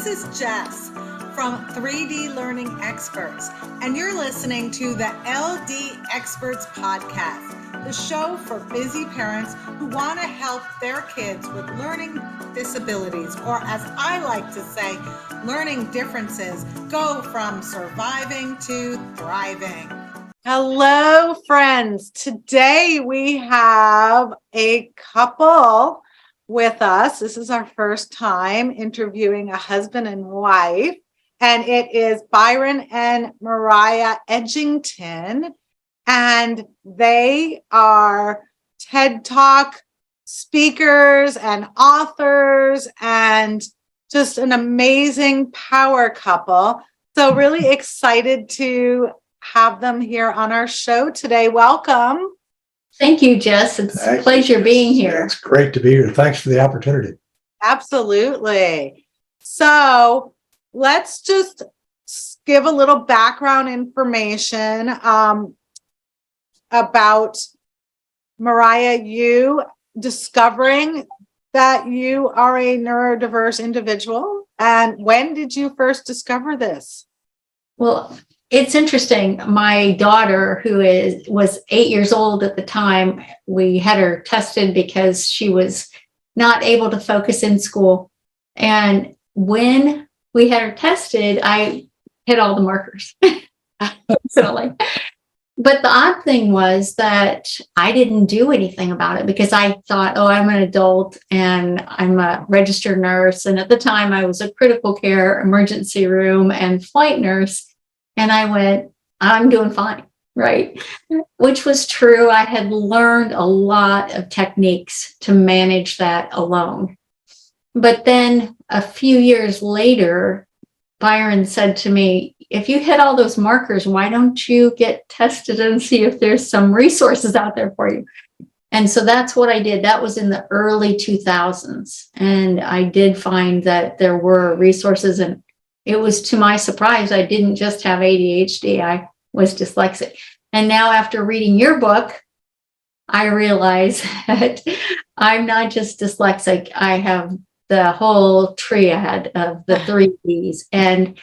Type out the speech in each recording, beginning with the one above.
This is Jess from 3D Learning Experts, and you're listening to the LD Experts Podcast, the show for busy parents who want to help their kids with learning disabilities, or as I like to say, learning differences, go from surviving to thriving. Hello, friends. Today we have a couple with us. This is our first time interviewing a husband and wife, and it is Byron and Mariah Edgington, and they are TED Talk speakers and authors and just an amazing power couple. So really excited to have them here on our show today. Welcome. Thank you, Jess. It's a pleasure being here. It's great to be here. Thanks for the opportunity. Absolutely. So let's just give a little background information about Mariah, you discovering that you are a neurodiverse individual. And when did you first discover this? Well, it's interesting. My daughter, who was 8 years old at the time, we had her tested because she was not able to focus in school. And when we had her tested, I hit all the markers. But the odd thing was that I didn't do anything about it because I thought, oh, I'm an adult and I'm a registered nurse. And at the time I was a critical care, emergency room, and flight nurse. And I went, I'm doing fine, right? Which was true. I had learned a lot of techniques to manage that alone. But then a few years later, Byron said to me, if you hit all those markers, why don't you get tested and see if there's some resources out there for you? And so that's what I did. That was in the early 2000s. And I did find that there were resources, and it was to my surprise, I didn't just have ADHD, I was dyslexic. And now after reading your book, I realize that I'm not just dyslexic, I have the whole triad of the 3 Ds. And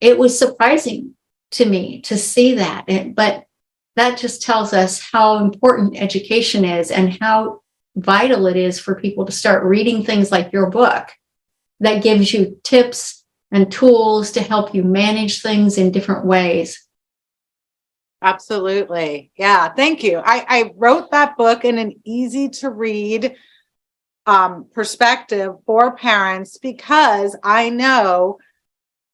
it was surprising to me to see that. But that just tells us how important education is and how vital it is for people to start reading things like your book that gives you tips and tools to help you manage things in different ways. Absolutely. Yeah. Thank you. I wrote that book in an easy to read perspective for parents, because I know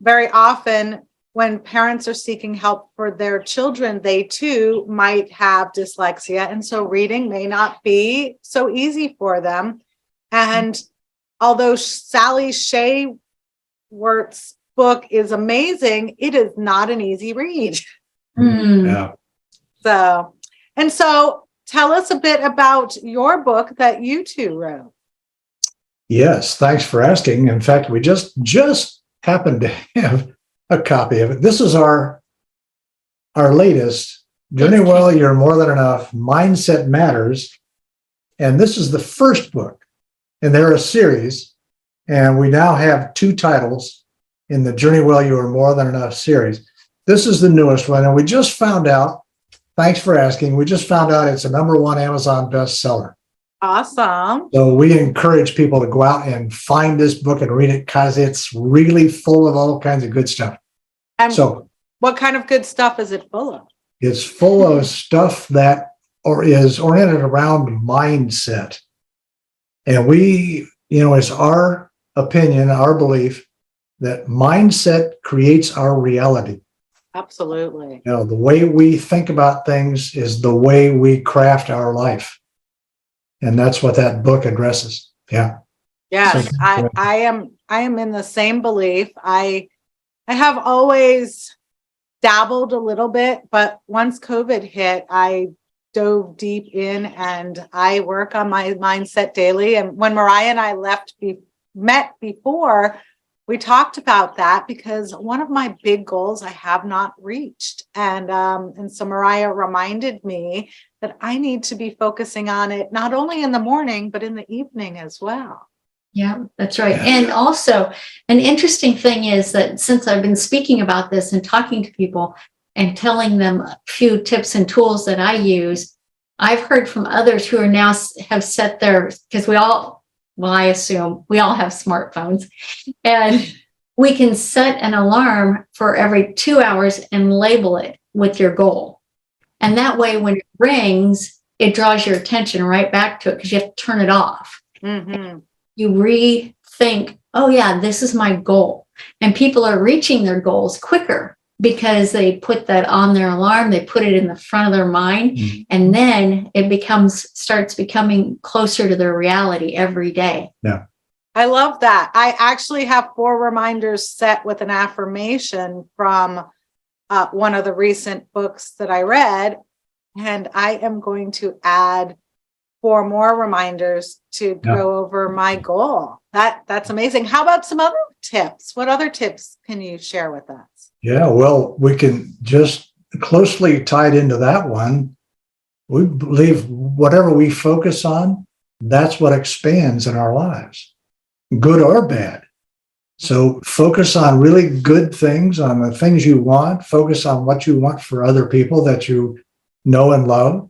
very often when parents are seeking help for their children, they too might have dyslexia. And so reading may not be so easy for them. And although Sally Shayworth's book is amazing, it is not an easy read. Yeah. So tell us a bit about your book that you two wrote. Yes, thanks for asking. In fact, we just happened to have a copy of it. This is our latest, Journey Well, You're More Than Enough, Mindset Matters. And this is the first book. And they're a series. And we now have 2 titles in the Journey Well, You Are More Than Enough series. This is the newest one. And we just found out, thanks for asking, we just found out it's a #1 Amazon bestseller. Awesome. So we encourage people to go out and find this book and read it because it's really full of all kinds of good stuff. And so what kind of good stuff is it full of? It's full of stuff that is oriented around mindset. And we, it's our opinion, our belief that mindset creates our reality. Absolutely. The way we think about things is the way we craft our life. And that's what that book addresses. Yeah. Yes, So, I am in the same belief. I have always dabbled a little bit, but once COVID hit, I dove deep in and I work on my mindset daily. And when Mariah and I met before, we talked about that because one of my big goals I have not reached. And so Mariah reminded me that I need to be focusing on it, not only in the morning, but in the evening as well. Yeah, that's right. Yeah. And also, an interesting thing is that since I've been speaking about this and talking to people and telling them a few tips and tools that I use, I've heard from others who are now have set their, because I assume we all have smartphones, and we can set an alarm for every 2 hours and label it with your goal. And that way, when it rings, it draws your attention right back to it because you have to turn it off. Mm-hmm. You rethink, oh yeah, this is my goal. And people are reaching their goals quicker because they put that on their alarm, they put it in the front of their mind, and then it starts becoming closer to their reality every day. Yeah. I love that. I actually have 4 reminders set with an affirmation from one of the recent books that I read, and I am going to add 4 more reminders to go over my goal. That's amazing. How about some other tips? What other tips can you share with us? Yeah, well, we can just closely tied into that one. We believe whatever we focus on, that's what expands in our lives, good or bad. So focus on really good things, on the things you want, focus on what you want for other people that you know and love,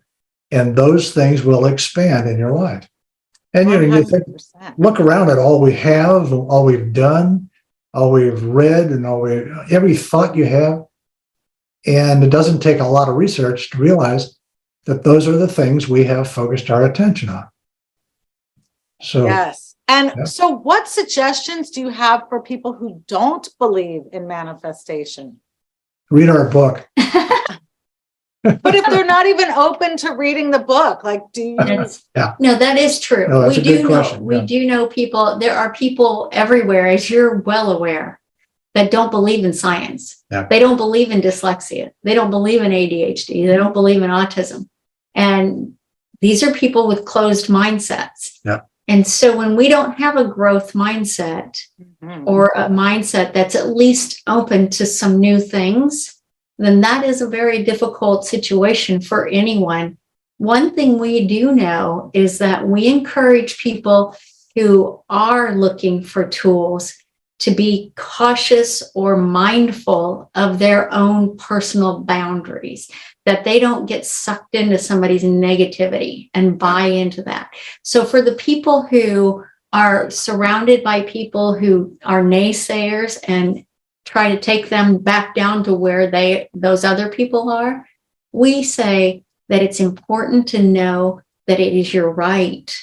and those things will expand in your life. And you think, look around at all we have, all we've done, all we've read, and every thought you have. And it doesn't take a lot of research to realize that those are the things we have focused our attention on. So yes. And so what suggestions do you have for people who don't believe in manifestation? read our book. But if they're not even open to reading the book, like, do you? No, that is true. No, that's a good question. We do know people. There are people everywhere, as you're well aware, that don't believe in science. Yeah. They don't believe in dyslexia. They don't believe in ADHD. They don't believe in autism. And these are people with closed mindsets. Yeah. And so when we don't have a growth mindset or a mindset that's at least open to some new things, then that is a very difficult situation for anyone. One thing we do know is that we encourage people who are looking for tools to be cautious or mindful of their own personal boundaries, that they don't get sucked into somebody's negativity and buy into that. So for the people who are surrounded by people who are naysayers and try to take them back down to where those other people are, we say that it's important to know that it is your right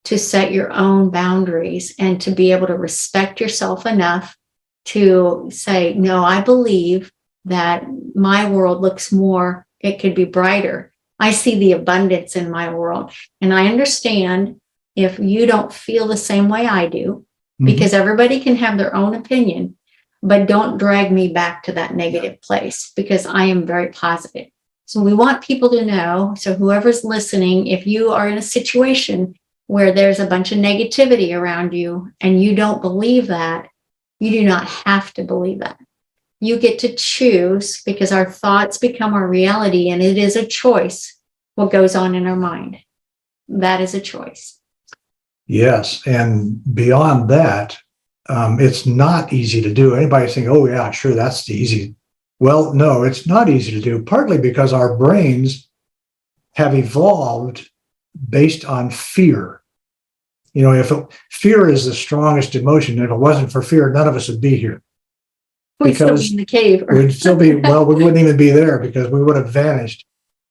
to set your own boundaries and to be able to respect yourself enough to say, no, I believe that my world looks more, it could be brighter. I see the abundance in my world. And I understand if you don't feel the same way I do, because everybody can have their own opinion, but don't drag me back to that negative place because I am very positive. So we want people to know, so whoever's listening, if you are in a situation where there's a bunch of negativity around you and you don't believe that, you do not have to believe that. You get to choose, because our thoughts become our reality, and it is a choice what goes on in our mind. That is a choice. Yes. And beyond that, it's not easy to do. Anybody think, oh, yeah, sure, that's easy. Well, no, it's not easy to do, partly because our brains have evolved based on fear. You know, fear is the strongest emotion. If it wasn't for fear, none of us would be here. We'd still be in the cave. We'd still be, well, we wouldn't even be there because we would have vanished.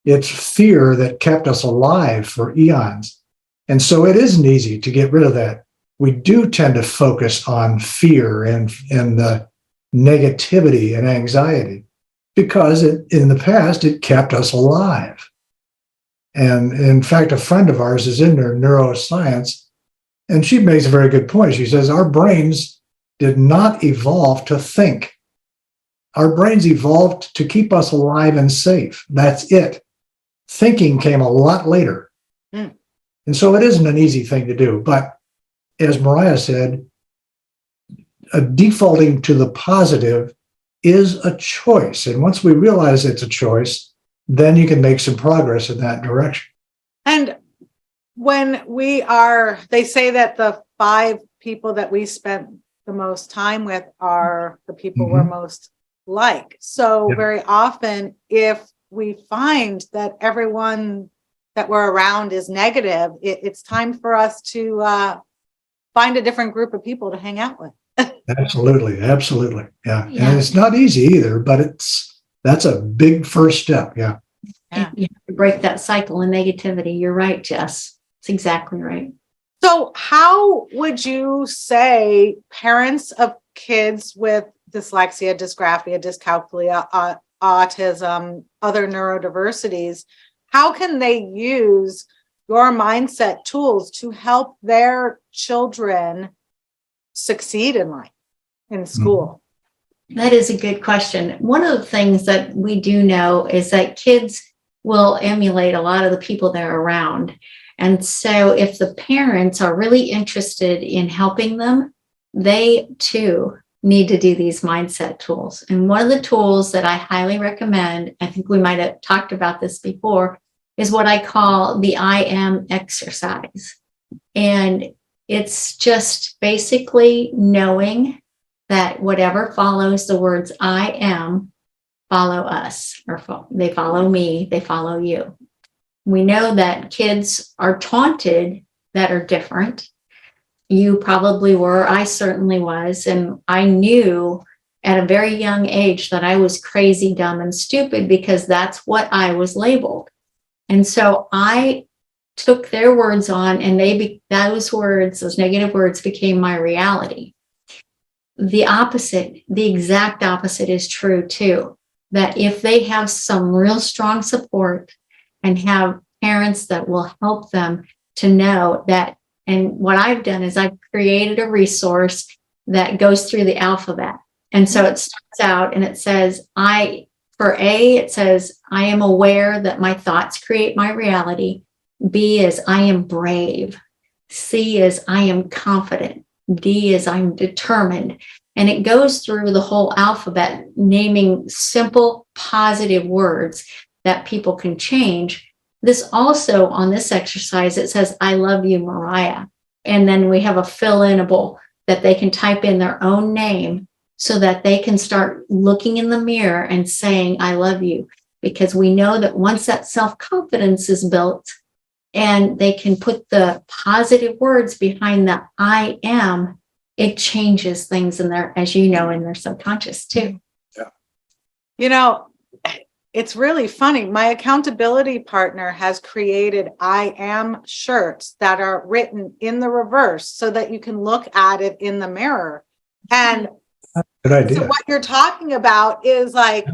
It's fear that kept us alive for eons. And so it isn't easy to get rid of that. We do tend to focus on fear and the negativity and anxiety because in the past, it kept us alive. And in fact, a friend of ours is into neuroscience, and she makes a very good point. She says, our brains did not evolve to think. Our brains evolved to keep us alive and safe. That's it. Thinking came a lot later. And so it isn't an easy thing to do. But as Mariah said, defaulting to the positive is a choice. And once we realize it's a choice, then you can make some progress in that direction. And when they say that the 5 people that we spent the most time with are the people we're most like. So very often, if we find that everyone that we're around is negative, it's time for us to find a different group of people to hang out with. Absolutely. Absolutely. Yeah. And it's not easy either, but that's a big first step. Yeah. Yeah. You have to break that cycle of negativity. You're right, Jess. It's exactly right. So how would you say parents of kids with dyslexia, dysgraphia, dyscalculia, autism, other neurodiversities, how can they use your mindset tools to help their children succeed in life, in school? That is a good question. One of the things that we do know is that kids will emulate a lot of the people they're around. And so if the parents are really interested in helping them, they too need to do these mindset tools. And one of the tools that I highly recommend, I think we might have talked about this before, is what I call the I am exercise. And it's just basically knowing that whatever follows the words I am follow us, or they follow me, they follow you. We know that kids are taunted that are different. You probably were, I certainly was, and I knew at a very young age that I was crazy, dumb, and stupid because that's what I was labeled. And so I took their words on, and those words, those negative words, became my reality. The opposite, the exact opposite is true too, that if they have some real strong support and have parents that will help them to know that, and what I've done is I've created a resource that goes through the alphabet. And so it starts out and it says, for A, it says, I am aware that my thoughts create my reality. B is I am brave. C is I am confident. D is I'm determined. And it goes through the whole alphabet, naming simple, positive words that people can change. This also, on this exercise, it says, I love you, Mariah. And then we have a fill-inable that they can type in their own name so that they can start looking in the mirror and saying, I love you. Because we know that once that self-confidence is built and they can put the positive words behind the I am, it changes things in their, as you know, in their subconscious too. Yeah. You know, it's really funny. My accountability partner has created I am shirts that are written in the reverse so that you can look at it in the mirror. And good idea. So what you're talking about is like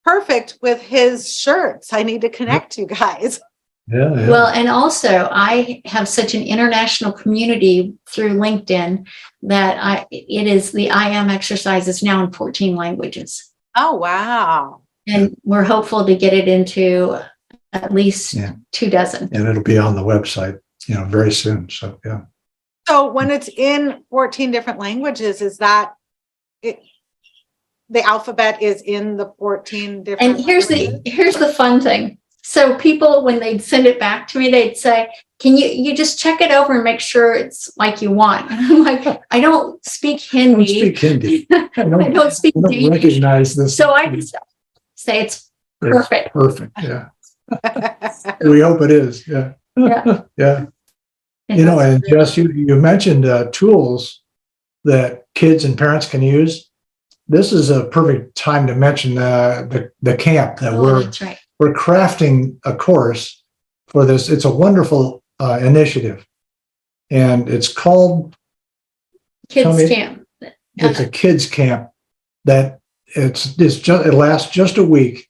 perfect with his shirts. I need to connect you guys. Yeah. Well, and also I have such an international community through LinkedIn that it is the I am exercise is now in 14 languages. Oh, wow. And we're hopeful to get it into at least 24. And it'll be on the website, very soon. So, yeah. So when it's in 14 different languages, is that the alphabet is in the 14 different And here's the fun thing. So people, when they'd send it back to me, they'd say, can you just check it over and make sure it's like you want? And I'm like, I don't speak Hindi. I don't speak Hindi. Recognize this. So I just say it's perfect. Perfect. Yeah. We hope it is. Yeah. Yeah. Yeah. And Jess, you mentioned tools that kids and parents can use. This is a perfect time to mention the camp that that's right. We're crafting a course for this. It's a wonderful initiative, and it's called Kids Camp. It's a kids camp that it lasts just a week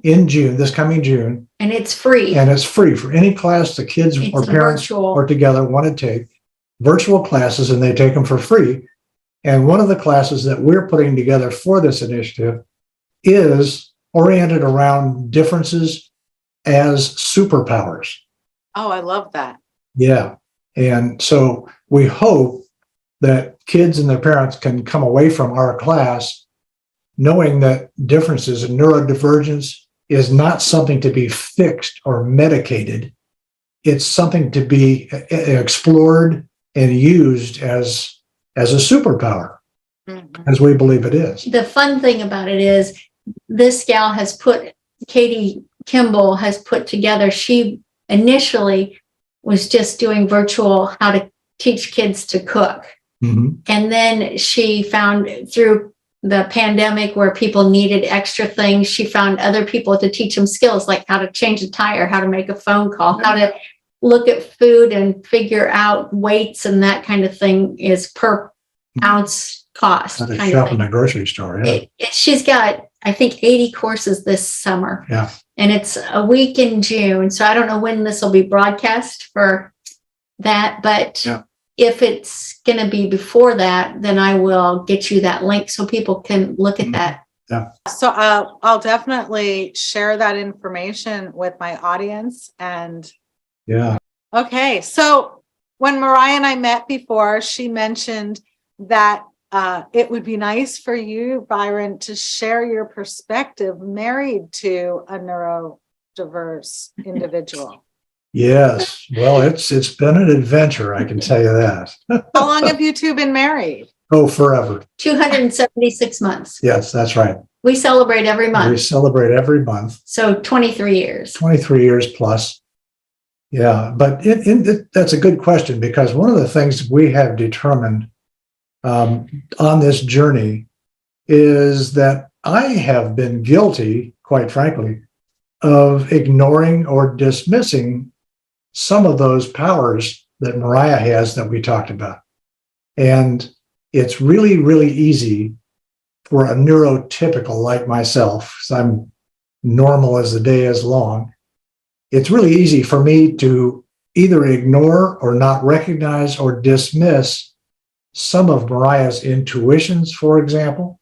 in June, this coming June, and it's free. And it's free for any class the kids or parents or together want to take virtual classes, and they take them for free. And one of the classes that we're putting together for this initiative is oriented around differences as superpowers. Oh, I love that. Yeah. And so we hope that kids and their parents can come away from our class knowing that differences in neurodivergence is not something to be fixed or medicated. It's something to be explored and used as a superpower, Mhm. as we believe it is. The fun thing about it is this gal Katie Kimball has put together, she initially was just doing virtual how to teach kids to cook. Mhm. And then she found through the pandemic where people needed extra things, she found other people to teach them skills like how to change a tire, how to make a phone call, how to look at food and figure out weights and that kind of thing is per ounce cost. How to kind shop of in thing. the grocery store. Yeah. She's got, I think, 80 courses this summer. Yeah. And it's a week in June. So I don't know when this will be broadcast for that, but Yeah. if it's going to be before that, then I will get you that link so people can look at that. Yeah. So I'll definitely share that information with my audience. And Yeah. okay, so when Mariah and I met before, she mentioned that it would be nice for you, Byron, to share your perspective married to a neurodiverse individual. Yes. Well, it's been an adventure, I can tell you that. How long have you two been married? Oh, forever. 276 months. Yes, that's right. We celebrate every We month. celebrate every month, So 23 years. 23 years plus. Yeah, but that's a good question, because one of the things we have determined on this journey is that I have been guilty, quite frankly, of ignoring or dismissing some of those powers that Mariah has that we talked about. And it's really, really easy for a neurotypical like myself, because I'm normal as the day is long. It's really easy for me to either ignore or not recognize or dismiss some of Mariah's intuitions, for example,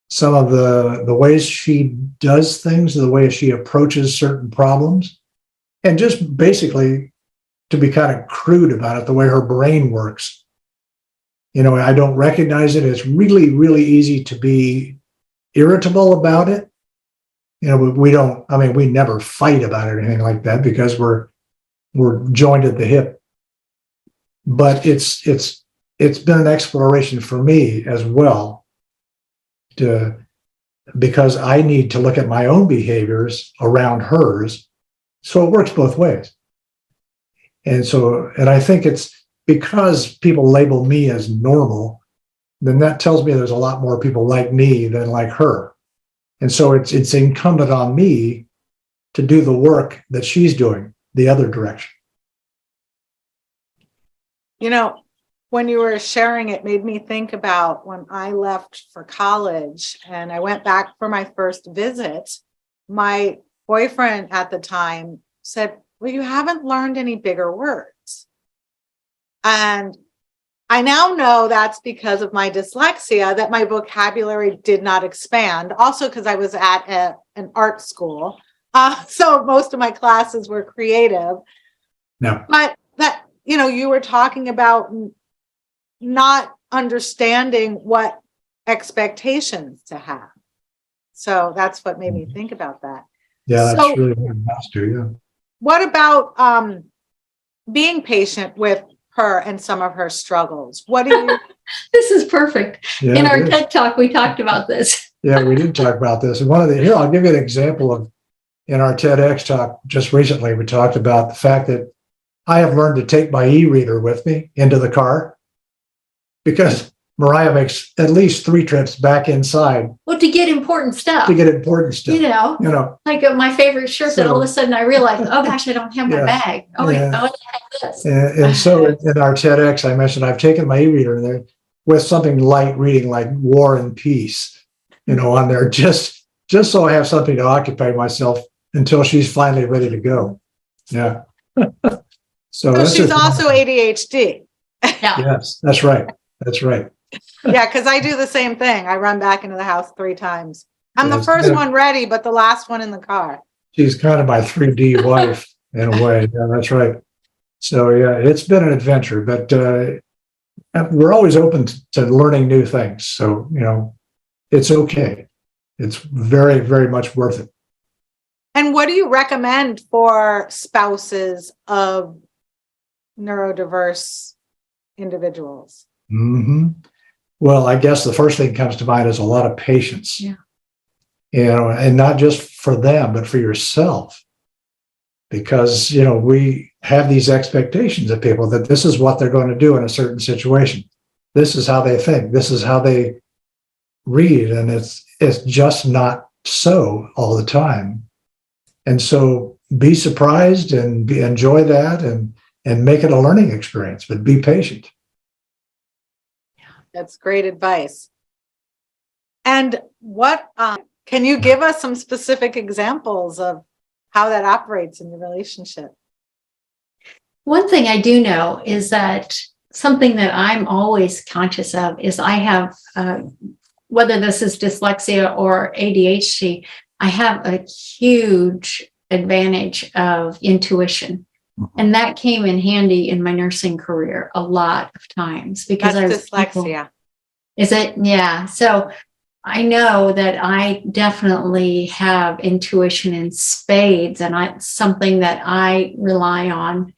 some of the ways she does things, the way she approaches certain problems, and just basically to be kind of crude about it, the way her brain works. You know, I don't recognize it. It's really, really easy to be irritable about it. You know, we never fight about it or anything like that, because we're joined at the hip. But it's been an exploration for me as well, because I need to look at my own behaviors around hers. So it works both ways. And I think it's because people label me as normal, then that tells me there's a lot more people like me than like her. And so it's incumbent on me to do the work that she's doing the other direction. You know, when you were sharing, it made me think about when I left for college and I went back for my first visit. My boyfriend at the time said, "Well, you haven't learned any bigger words." And I now know that's because of my dyslexia, that my vocabulary did not expand. Also, because I was at an art school. So most of my classes were creative. No. But that, you were talking about not understanding what expectations to have. So that's what made me think about that. Yeah, that's So, really what it amounts to. Yeah. what about being patient with her and some of her struggles? What do you? This is perfect. Yeah, In our it is. TED Talk, we talked about this. Yeah, we did talk about this. And here, I'll give you an example of, in our TEDx talk just recently, we talked about the fact that I have learned to take my e-reader with me into the car, because Mariah makes at least 3 trips back inside Well, to get important stuff. to get important stuff. You know, like my favorite shirt that all of a sudden I realized, oh gosh, I don't have my Yeah. bag. Oh, Yeah. I have this. And so in our TEDx, I mentioned I've taken my e-reader there with something light reading like War and Peace, on there, just so I have something to occupy myself until she's finally ready to go. Yeah. So that's she's just, also ADHD. Yeah. yes, that's right. That's right. Yeah, because I do the same thing. I run back into the house 3 times. I'm the Yes, first yeah. one ready, but the last one in the car. She's kind of my 3D wife in a way. Yeah, that's right. So yeah, it's been an adventure, but we're always open to learning new things. So, it's okay. It's very, very much worth it. And what do you recommend for spouses of neurodiverse individuals? Hmm. Well, I guess the first thing that comes to mind is a lot of patience. Yeah. And not just for them, but for yourself. Because, we have these expectations of people that this is what they're going to do in a certain situation. This is how they think. This is how they read. And it's just not so all the time. And so be surprised and enjoy that and make it a learning experience, but be patient. That's great advice. And what can you give us some specific examples of how that operates in the relationship? One thing I do know is that something that I'm always conscious of is I have, whether this is dyslexia or ADHD, I have a huge advantage of intuition. And that came in handy in my nursing career a lot of times because That's dyslexia. Is it? Yeah. So I know that I definitely have intuition in spades, and it's something that I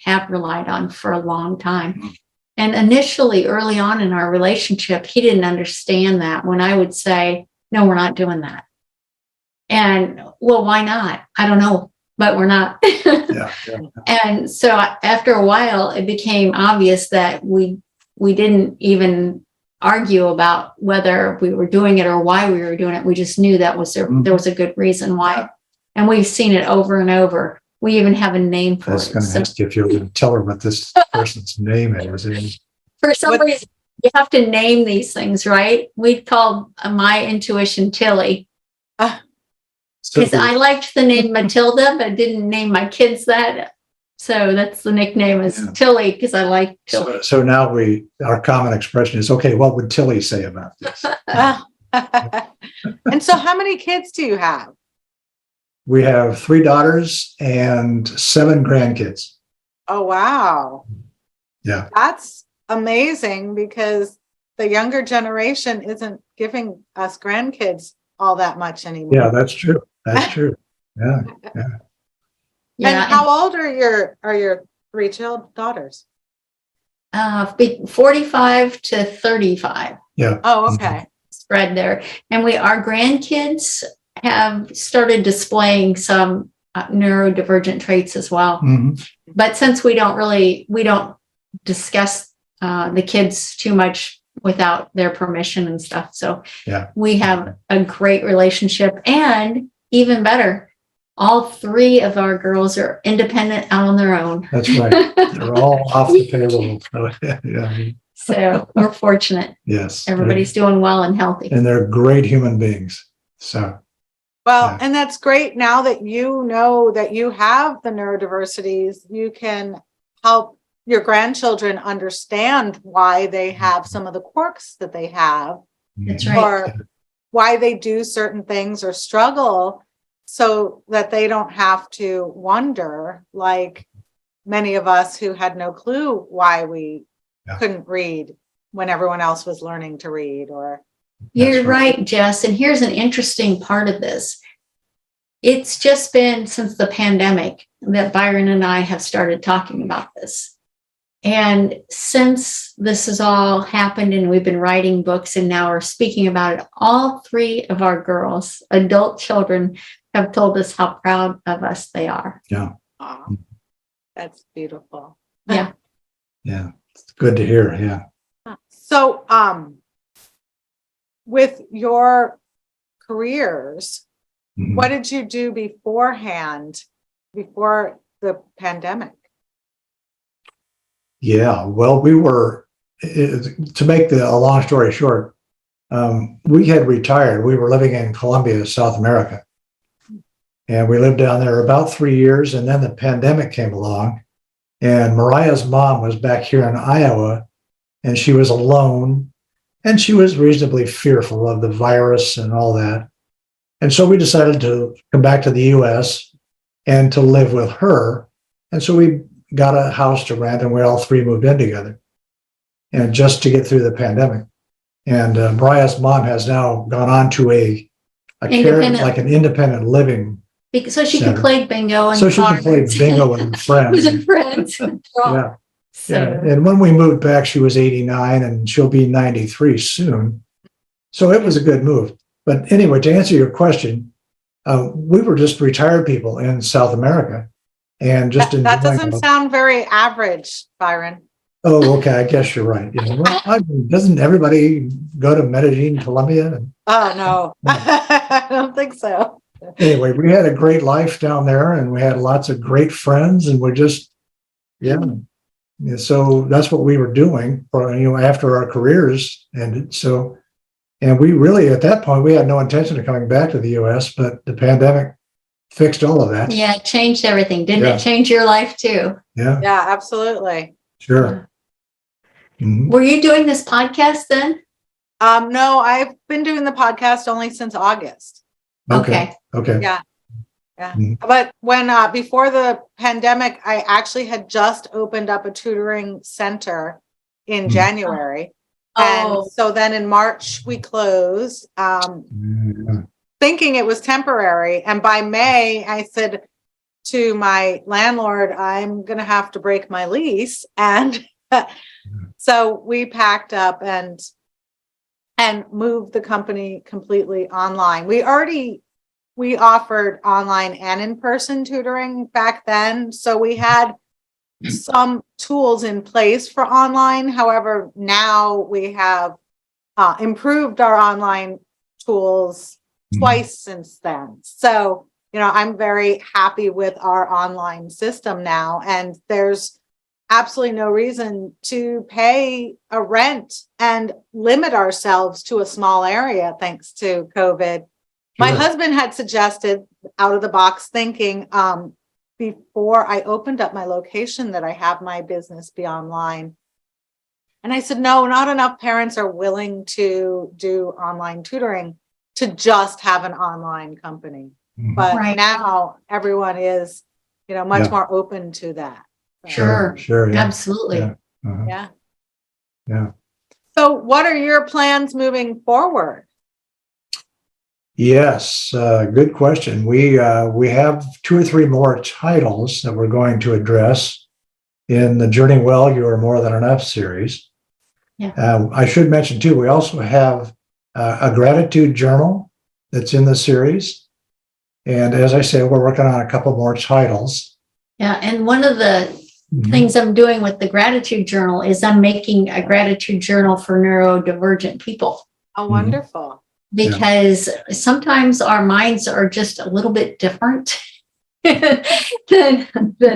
have relied on for a long time. And initially, early on in our relationship, he didn't understand that when I would say, no, we're not doing that. And well, why not? I don't know, but we're not. Yeah. And so after a while, it became obvious that we didn't even argue about whether we were doing it or why we were doing it. We just knew that there was a good reason why. And we've seen it over and over. We even have a name for I was it. going to ask you if you were going to tell her what this person's name is. For some reason, you have to name these things, right? We called my intuition Tilly. Because I liked the name Matilda, but didn't name my kids that. So that's the nickname is Tilly because I like Tilly. So now our common expression is, okay, what would Tilly say about this? And so how many kids do you have? We have 3 daughters and 7 grandkids. Oh, wow. Yeah. That's amazing because the younger generation isn't giving us grandkids all that much anymore. Yeah, that's true. That's true. Yeah. And how old are your 3 daughters? 45 to 35. Yeah. Oh, okay. Spread there. And our grandkids have started displaying some neurodivergent traits as well. Mm-hmm. But since we don't discuss the kids too much without their permission and stuff. So we have a great relationship, and even better, all 3 of our girls are independent out on their own. That's right. They're all off the payroll. Yeah. So we're fortunate. Yes. Everybody's doing well and healthy. And they're great human beings. So. Well, and that's great now that you know that you have the neurodiversities, you can help your grandchildren understand why they have some of the quirks that they have. That's right. Or why they do certain things or struggle, so that they don't have to wonder, like many of us who had no clue why we couldn't read when everyone else was learning to read. Or You're right, Jess. And here's an interesting part of this. It's just been since the pandemic that Byron and I have started talking about this. And since this has all happened and we've been writing books and now we're speaking about it, all 3 of our girls, adult children, have told us how proud of us they are. Yeah. Aww, that's beautiful. Yeah. Yeah. It's good to hear. Yeah. So, with your careers, what did you do beforehand, before the pandemic? Yeah. Well, to make a long story short, we had retired. We were living in Colombia, South America. And we lived down there about 3 years. And then the pandemic came along. And Mariah's mom was back here in Iowa. And she was alone. And she was reasonably fearful of the virus and all that. And so we decided to come back to the U.S. and to live with her. And so we got a house to rent, and we all 3 moved in together, and just to get through the pandemic. And Mariah's mom has now gone on to a care, like an independent living. So she can play bingo and so she can play bingo with friends. With friends. Yeah. So And when we moved back, she was 89 and she'll be 93 soon. So it was a good move. But anyway, to answer your question, we were just retired people in South America and just That enjoying doesn't sound very average, Byron. Oh, okay. I guess you're right. Yeah. Well, doesn't everybody go to Medellin, Colombia? Oh, no, I don't think so. Anyway, we had a great life down there and we had lots of great friends and we're just, yeah. Yeah, so that's what we were doing for, after our careers ended. So, and we really, at that point, we had no intention of coming back to the US, but the pandemic fixed all of that. yeah, it changed everything. Didn't it change your life too? Yeah. Yeah, absolutely. Sure. Mhm. Were you doing this podcast then? No, I've been doing the podcast only since August. Okay. Yeah. Mhm. But when before the pandemic, I actually had just opened up a tutoring center in January. And so then in March we closed, thinking it was temporary. And by May, I said to my landlord, I'm going to have to break my lease. And so we packed up and moved the company completely online. We offered online and in-person tutoring back then. So we had some tools in place for online. However, now we have improved our online tools twice since then. So, I'm very happy with our online system now. And there's absolutely no reason to pay a rent and limit ourselves to a small area thanks to COVID. My husband had suggested out of the box thinking before I opened up my location that I have my business be online. And I said, no, not enough parents are willing to do online tutoring to just have an online company. But now everyone is, much more open to that. Sure. Yeah. Absolutely. Yeah. Uh-huh. Yeah. So what are your plans moving forward? Yes, good question. We have 2 or 3 more titles that we're going to address in the Journey Well, You Are More Than Enough series. Yeah. I should mention too, we also have a gratitude journal that's in the series. And as I say, we're working on a couple more titles. Yeah. And one of the things I'm doing with the gratitude journal is I'm making a gratitude journal for neurodivergent people. Oh, wonderful. Because sometimes our minds are just a little bit different than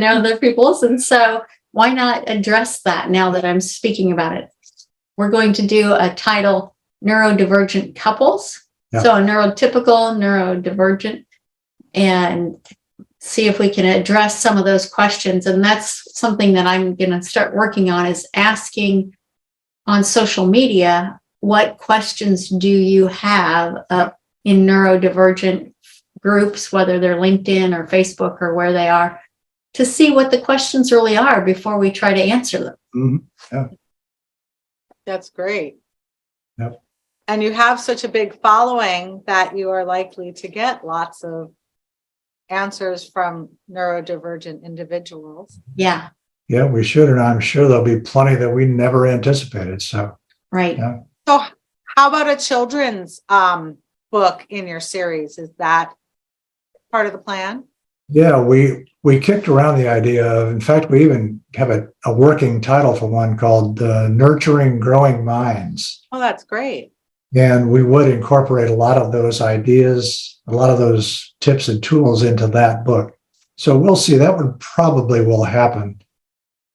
other people's. And so why not address that now that I'm speaking about it? We're going to do a title, Neurodivergent Couples. So a neurotypical, neurodivergent, and see if we can address some of those questions. And that's something that I'm going to start working on, is asking on social media, what questions do you have in neurodivergent groups, whether they're LinkedIn or Facebook or where they are, to see what the questions really are before we try to answer them. That's great. Yep. And you have such a big following that you are likely to get lots of answers from neurodivergent individuals. Yeah. Yeah, we should. And I'm sure there'll be plenty that we never anticipated. So, So how about a children's book in your series? Is that part of the plan? Yeah, we kicked around the idea of, in fact, we even have a working title for one called Nurturing Growing Minds. Oh, that's great. And we would incorporate a lot of those ideas, a lot of those tips and tools into that book. So we'll see. That one probably will happen,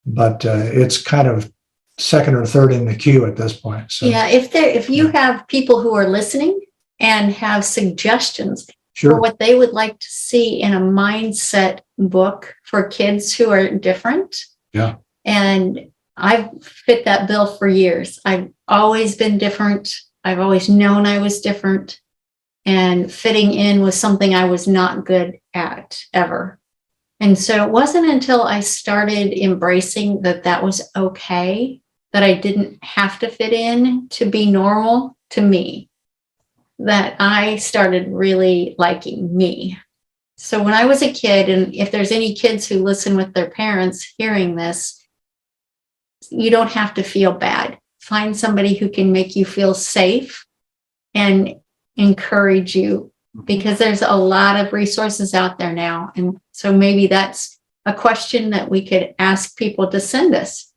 but it's kind of second or third in the queue at this point. So, yeah, if you have people who are listening and have suggestions for what they would like to see in a mindset book for kids who are different. Yeah. And I've fit that bill for years. I've always been different. I've always known I was different, and fitting in was something I was not good at ever. And so it wasn't until I started embracing that was okay, that I didn't have to fit in to be normal to me, that I started really liking me. So when I was a kid, and if there's any kids who listen with their parents hearing this, you don't have to feel bad. Find somebody who can make you feel safe and encourage you, because there's a lot of resources out there now. And so maybe that's a question that we could ask people to send us.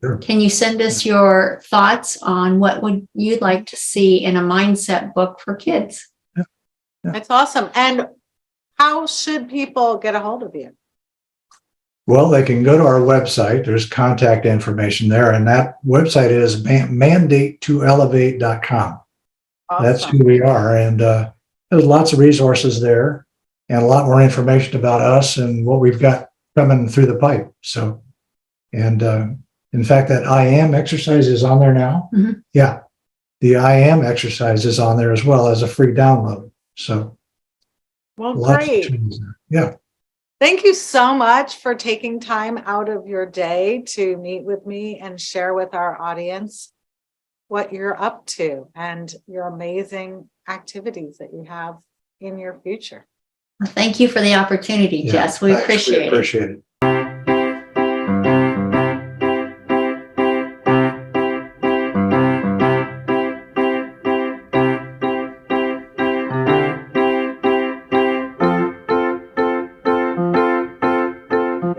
Sure. Can you send us your thoughts on what would you like to see in a mindset book for kids? Yeah. That's awesome. And how should people get a hold of you? Well, they can go to our website. There's contact information there, and that website is mandate2elevate.com. Awesome. That's who we are. And there's lots of resources there and a lot more information about us and what we've got coming through the pipe. So, and in fact, that I am exercise is on there now. Mhm. Yeah. The I am exercise is on there as well as a free download. So, Well, lots great. of tools there. Yeah. Thank you so much for taking time out of your day to meet with me and share with our audience what you're up to and your amazing activities that you have in your future. Thank you for the opportunity, Yeah. Jess. We Thanks. appreciate it. Appreciate it.